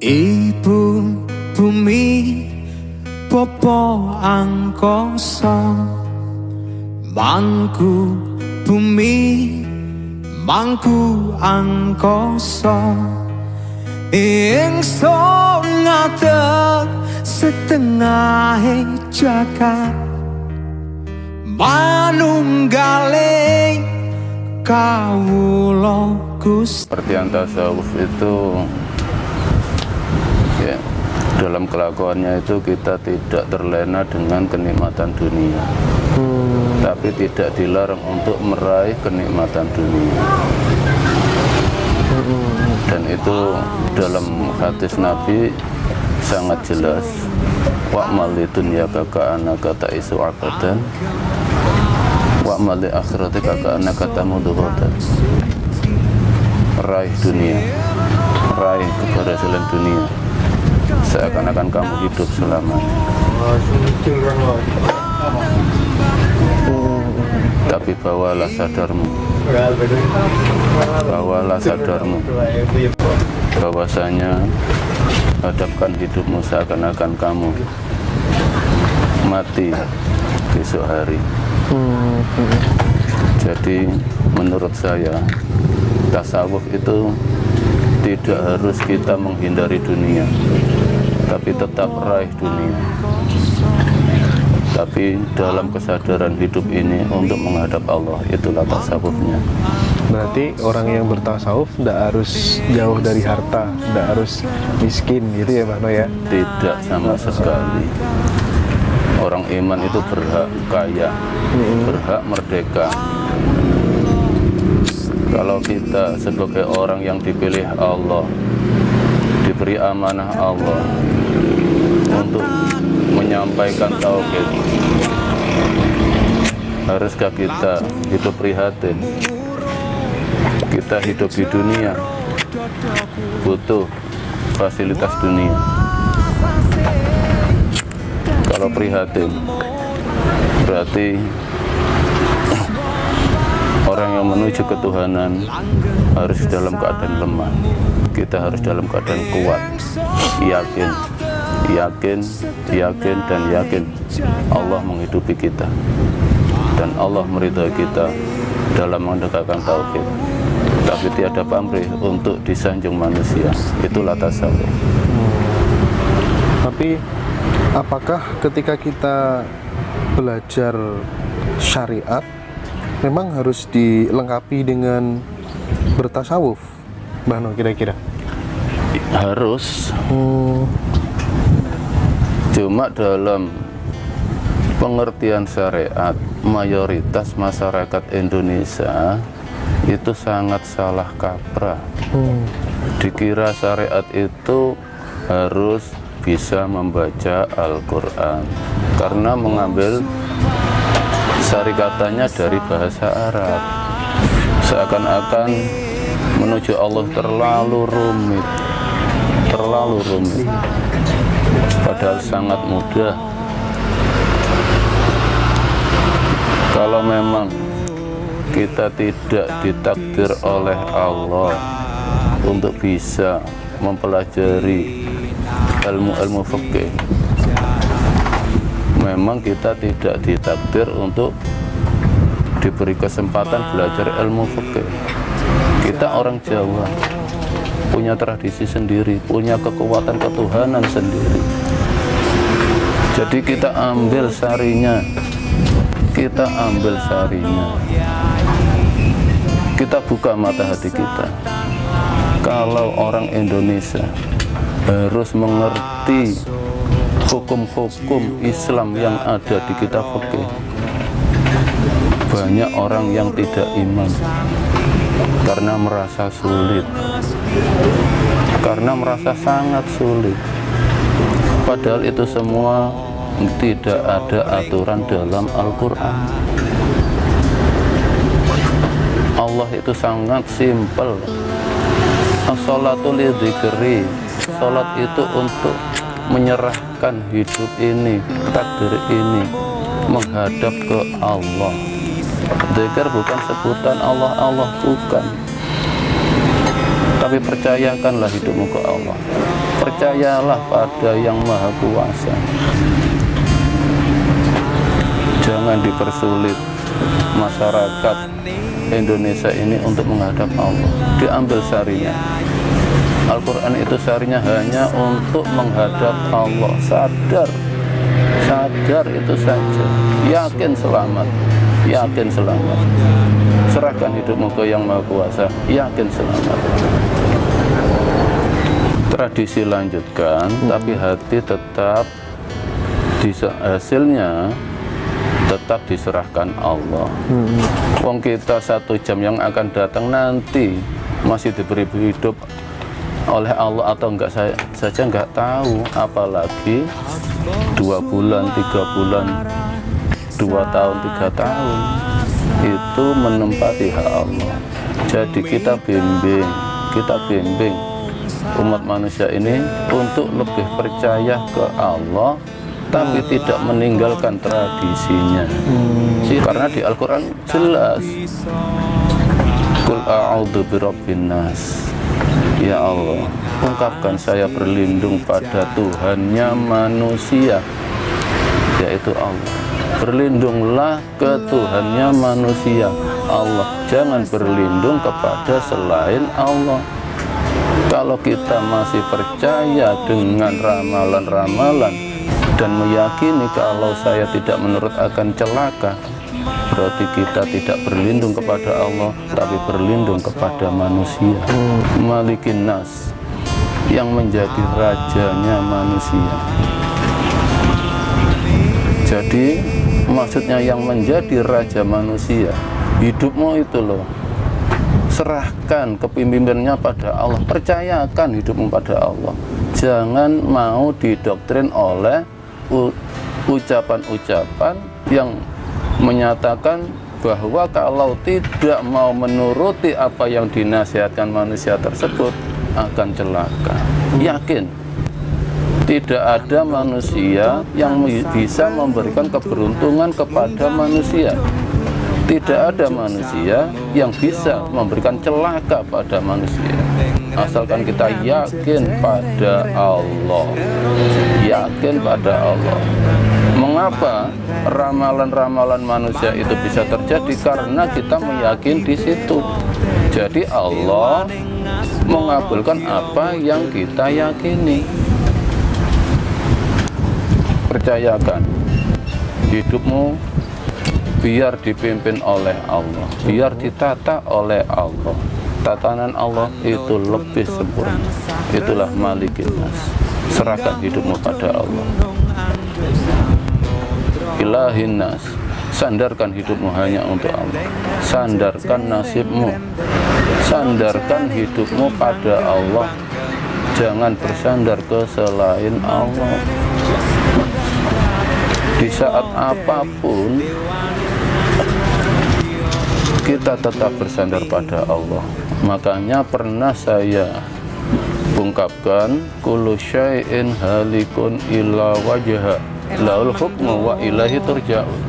Ibu bumi popo angkasa, mangku bumi mangku angkasa, ingsun ngadeg setengah jagat, manunggaling kawula Gusti. Pengertian tasawuf itu ya, dalam kelakuannya itu kita tidak terlena dengan kenikmatan dunia, tapi tidak dilarang untuk meraih kenikmatan dunia. Dan itu dalam hadis Nabi sangat jelas, wa'mal li dunyaka ka'annaka ta'isu abadan wa'mal li akhiratika ka'annaka tamutu ghadan. Raih dunia, raih keberhasilan dunia seakan-akan kamu hidup selamanya. Tapi bawalah sadarmu bahwasanya hadapkan hidupmu seakan-akan kamu mati besok hari. Jadi menurut saya tasawuf itu tidak harus kita menghindari dunia, tapi tetap raih dunia, tapi dalam kesadaran hidup ini untuk menghadap Allah. Itulah tasawufnya. Berarti orang yang bertasawuf tidak harus jauh dari harta, tidak harus miskin gitu ya Pak No ya? Tidak sama sekali. Orang iman itu berhak kaya, berhak merdeka. Kalau kita sebagai orang yang dipilih Allah, diberi amanah Allah untuk menyampaikan tauhid, haruskah kita hidup prihatin? Kita hidup di dunia butuh fasilitas dunia. Kalau prihatin, berarti orang yang menuju ketuhanan harus dalam keadaan lemah. Kita harus dalam keadaan kuat, yakin dan yakin Allah menghidupi kita dan Allah meridhai kita dalam menegakkan tauhid, tapi tiada pamrih untuk disanjung manusia. Itulah tasawuf. Tapi apakah ketika kita belajar syariat memang harus dilengkapi dengan bertasawuf, Mbah No, kira-kira? Harus. Cuma dalam pengertian syariat, mayoritas masyarakat Indonesia itu sangat salah kaprah. Dikira syariat itu harus bisa membaca Al-Quran karena mengambil sari katanya dari bahasa Arab, seakan-akan menuju Allah terlalu rumit, padahal sangat mudah. Kalau memang kita tidak ditakdir oleh Allah untuk bisa mempelajari ilmu-ilmu fikih, memang kita tidak ditakdir untuk diberi kesempatan belajar ilmu fikih. Kita orang Jawa, punya tradisi sendiri, punya kekuatan ketuhanan sendiri. Jadi kita ambil sarinya, kita buka mata hati kita. Kalau orang Indonesia harus mengerti hukum-hukum Islam yang ada di kitab fikih, banyak orang yang tidak iman karena merasa sulit, karena merasa sangat sulit. Padahal itu semua tidak ada aturan dalam Al-Quran. Allah itu sangat simpel. As-sholatu li dzikri. Salat itu untuk menyerahkan hidup ini, takdir ini, menghadap ke Allah. Dzikir bukan sebutan Allah, bukan. Tapi percayakanlah hidupmu ke Allah. percayalah pada Yang Maha Kuasa. Jangan dipersulit masyarakat Indonesia ini untuk menghadap Allah. Diambil sarinya. Al-Quran itu sarinya hanya untuk menghadap Allah. Sadar itu saja. Yakin selamat. Serahkan hidupmu ke Yang Maha Kuasa. Yakin selamat. Tradisi lanjutkan, tapi hati tetap hasilnya tetap diserahkan Allah. Wong kita 1 jam yang akan datang nanti masih diberi hidup oleh Allah atau enggak saja enggak tahu, apalagi 2 bulan, 3 bulan, 2 tahun, 3 tahun itu menempati hak Allah. Jadi kita bimbing umat manusia ini untuk lebih percaya ke Allah, tapi tidak meninggalkan tradisinya. Karena di Al-Quran jelas, Qul a'udzu birabbin nas. Ya Allah, ungkapkan saya berlindung pada Tuhannya manusia, yaitu Allah. Berlindunglah ke Tuhannya manusia, Allah. Jangan berlindung kepada selain Allah. Kalau kita masih percaya dengan ramalan-ramalan dan meyakini kalau saya tidak menurut akan celaka, berarti kita tidak berlindung kepada Allah, tapi berlindung kepada manusia. Malikin nas, yang menjadi rajanya manusia. Jadi maksudnya yang menjadi raja manusia, hidupmu itu loh, serahkan kepemimpinannya pada Allah, percayakan hidupmu pada Allah. Jangan mau didoktrin oleh ucapan-ucapan yang menyatakan bahwa kalau tidak mau menuruti apa yang dinasihatkan manusia tersebut akan celaka. Yakin tidak ada manusia yang bisa memberikan keberuntungan kepada manusia. Tidak ada manusia yang bisa memberikan celaka pada manusia, asalkan kita yakin pada Allah. Yakin pada Allah. Mengapa ramalan-ramalan manusia itu bisa terjadi? Karena kita meyakini di situ. Jadi Allah mengabulkan apa yang kita yakini. Percayakan hidupmu biar dipimpin oleh Allah, biar ditata oleh Allah. Tatanan Allah itu lebih sempurna. Itulah Malikin nas. Serahkan hidupmu pada Allah. Ilahin nas, sandarkan hidupmu hanya untuk Allah. Sandarkan nasibmu, sandarkan hidupmu pada Allah. Jangan bersandar ke selain Allah. Di saat apapun kita tetap bersandar pada Allah. Makanya pernah saya ungkapkan, kullu syai'in halikun illa wajha laul hukmu wa ilaihi turja'un.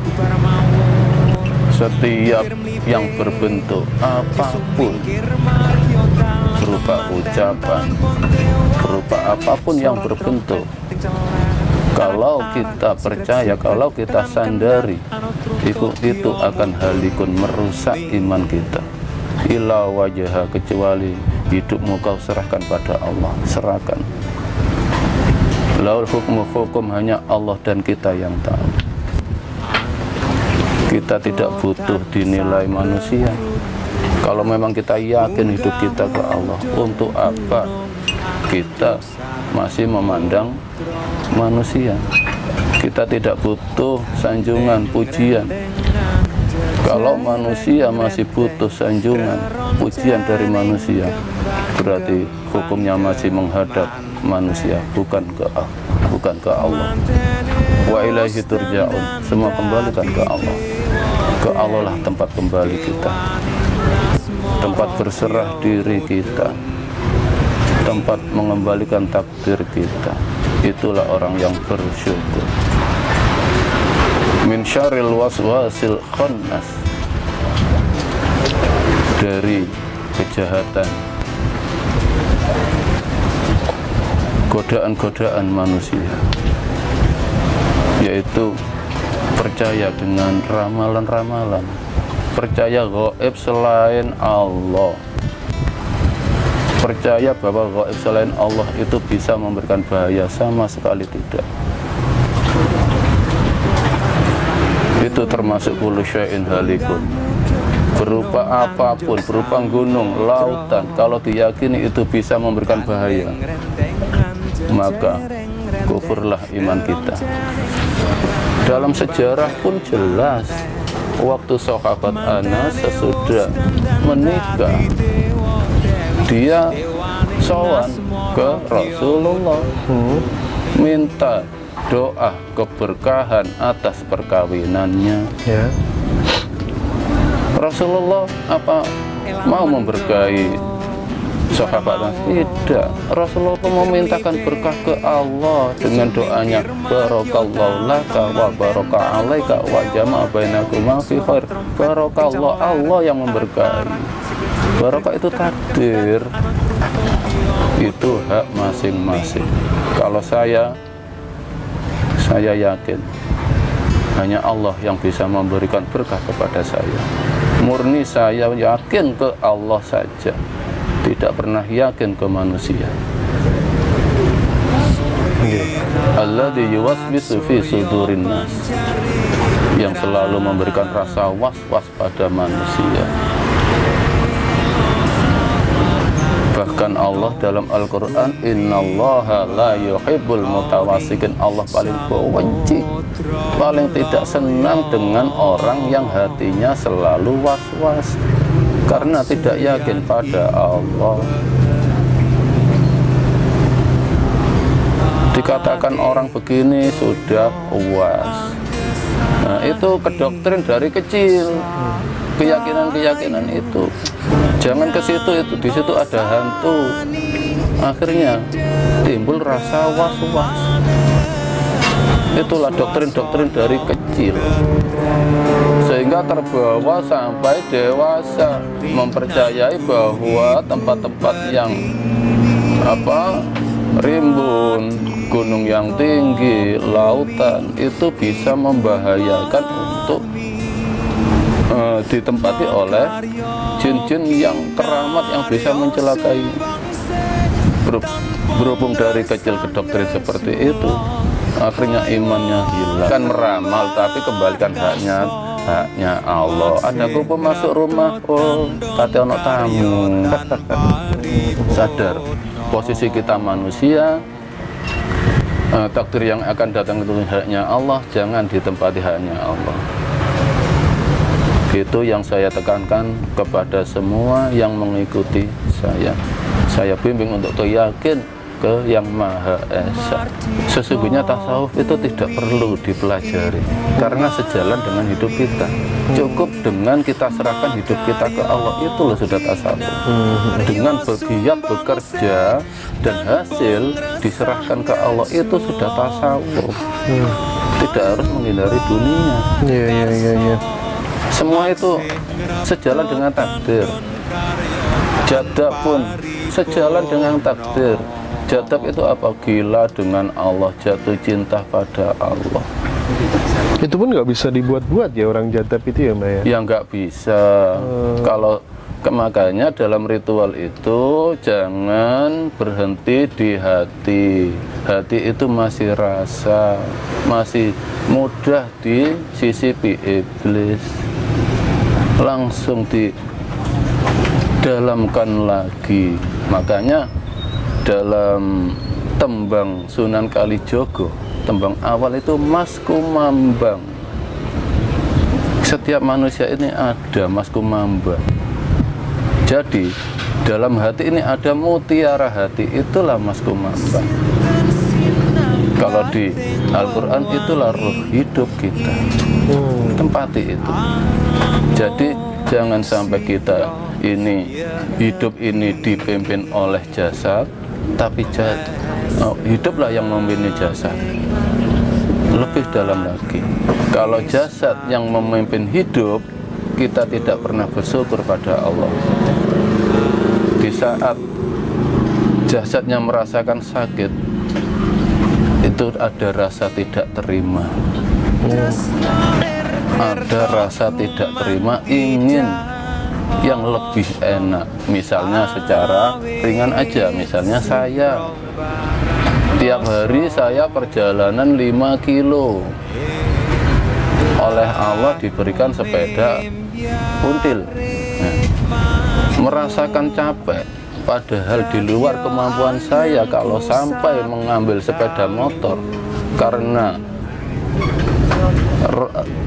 Setiap yang berbentuk apapun, berupa ucapan, berupa apapun yang berbentuk, kalau kita percaya, kalau kita sandari, itu akan halikun, merusak iman kita. Illa wajha, kecuali hidupmu kau serahkan pada Allah. Serahkan. Laul hukmu, hukum hanya Allah dan kita yang tahu. Kita tidak butuh dinilai manusia. Kalau memang kita yakin hidup kita ke Allah, untuk apa kita masih memandang manusia? Kita tidak butuh sanjungan, pujian. Kalau manusia masih butuh sanjungan, pujian dari manusia, berarti hukumnya masih menghadap manusia, bukan ke Allah. Wa ilaihi turja'un, semua kembalikan ke Allah. Ke Allah lah tempat kembali kita, tempat berserah diri kita, tempat mengembalikan takdir kita. Itulah orang yang bersyukur. Min syarril waswasil khannas, dari kejahatan godaan-godaan manusia, yaitu percaya dengan ramalan-ramalan, percaya gaib selain Allah, percaya bahwa gaib selain Allah itu bisa memberikan bahaya, sama sekali tidak. Itu termasuk kullu syai'in halikun, berupa apapun, berupa gunung, lautan, kalau diyakini itu bisa memberikan bahaya, maka kufurlah iman kita. Dalam sejarah pun jelas, waktu sahabat Anas sesudah menikah, dia sowan ke Rasulullah, minta doa keberkahan atas perkawinannya. Ya. Rasulullah apa mau memberkahi sahabat Anas? Tidak. Rasulullah memintakan berkah ke Allah dengan doanya, barakallahu laka wa baraka alaika wa jama'a bainakuma fi khair. Barakallah, Allah yang memberkahi. Barokah itu takdir, itu hak masing-masing. Kalau saya yakin hanya Allah yang bisa memberikan berkah kepada saya. Murni saya yakin ke Allah saja, tidak pernah yakin ke manusia. Alladzi yuwaswisu fi sudurin nas, yang selalu memberikan rasa was-was pada manusia. Bahkan Allah dalam Al-Quran, innallaha la yuhibbul mutawassikin, Allah paling benci, paling tidak senang dengan orang yang hatinya selalu was-was karena tidak yakin pada Allah. Dikatakan orang begini sudah was. Nah, itu kedoktrin dari kecil, keyakinan-keyakinan itu. Jangan ke situ, itu di situ ada hantu. Akhirnya timbul rasa was-was. Itulah doktrin-doktrin dari kecil, sehingga terbawa sampai dewasa, mempercayai bahwa tempat-tempat yang rimbun, gunung yang tinggi, lautan itu bisa membahayakan untuk ditempati oleh jin-jin yang keramat yang bisa mencelakai. Berhubung dari kecil ke doktrin seperti itu, akhirnya imannya hilang. Kan meramal, tapi kembalikan haknya Allah. Ada kupu masuk rumah, oh kate ono tamu. Sadar posisi kita manusia, takdir yang akan datang itu haknya Allah, jangan ditempati haknya Allah. Itu yang saya tekankan kepada semua yang mengikuti saya. Saya bimbing untuk yakin ke Yang Maha Esa. Sesungguhnya tasawuf itu tidak perlu dipelajari karena sejalan dengan hidup kita. Cukup dengan kita serahkan hidup kita ke Allah, itu loh sudah tasawuf. Dengan bergiat bekerja dan hasil diserahkan ke Allah, itu sudah tasawuf. Tidak harus menghindari dunia. Iya. Semua itu sejalan dengan takdir. Jadab pun sejalan dengan takdir. Jadab itu apa? Gila dengan Allah, jatuh cinta pada Allah. Itu pun nggak bisa dibuat-buat ya orang jadab itu ya Mbak ya? Ya nggak bisa. Kalau makanya dalam ritual itu jangan berhenti di hati. Hati itu masih rasa, masih mudah disisipi iblis. Langsung didalamkan lagi. Makanya dalam tembang Sunan Kalijogo, tembang awal itu Mas Kumambang. Setiap manusia ini ada Mas Kumambang. Jadi dalam hati ini ada mutiara hati, itulah Mas Kumambang. Kalau di Al-Quran itulah ruh hidup kita, tempati itu. Jadi jangan sampai kita ini hidup ini dipimpin oleh jasad, tapi hiduplah yang memimpin jasad. Lebih dalam lagi, kalau jasad yang memimpin hidup, kita tidak pernah bersyukur pada Allah. Di saat jasadnya merasakan sakit, itu ada rasa tidak terima, ada rasa tidak terima, ingin yang lebih enak. Misalnya secara ringan aja, misalnya saya tiap hari saya perjalanan 5 kilo, oleh Allah diberikan sepeda until. Nah, merasakan capek, padahal di luar kemampuan saya kalau sampai mengambil sepeda motor, karena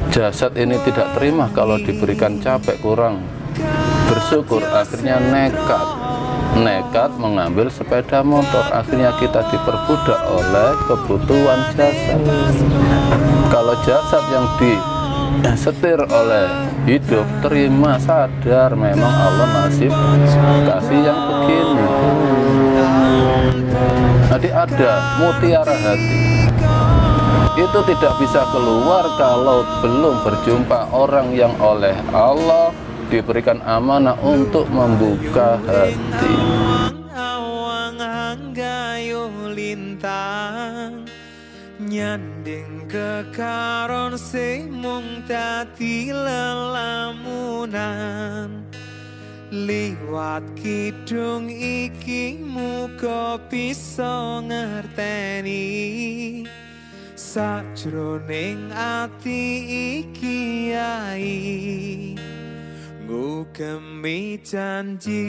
jasad ini tidak terima kalau diberikan capek, kurang bersyukur, akhirnya nekat mengambil sepeda motor. Akhirnya kita diperbudak oleh kebutuhan jasad. Kalau jasad yang disetir oleh hidup, terima, sadar memang Allah masih kasih yang begini. Jadi ada mutiara hati, itu tidak bisa keluar kalau belum berjumpa orang yang oleh Allah diberikan amanah untuk membuka hati. Awang anggayo lintang nyanding kekaron sing mung dadi lelamunan. Liwat kidung iki muga bisa ngerteni sajroning ati iki ai ngugemi janji.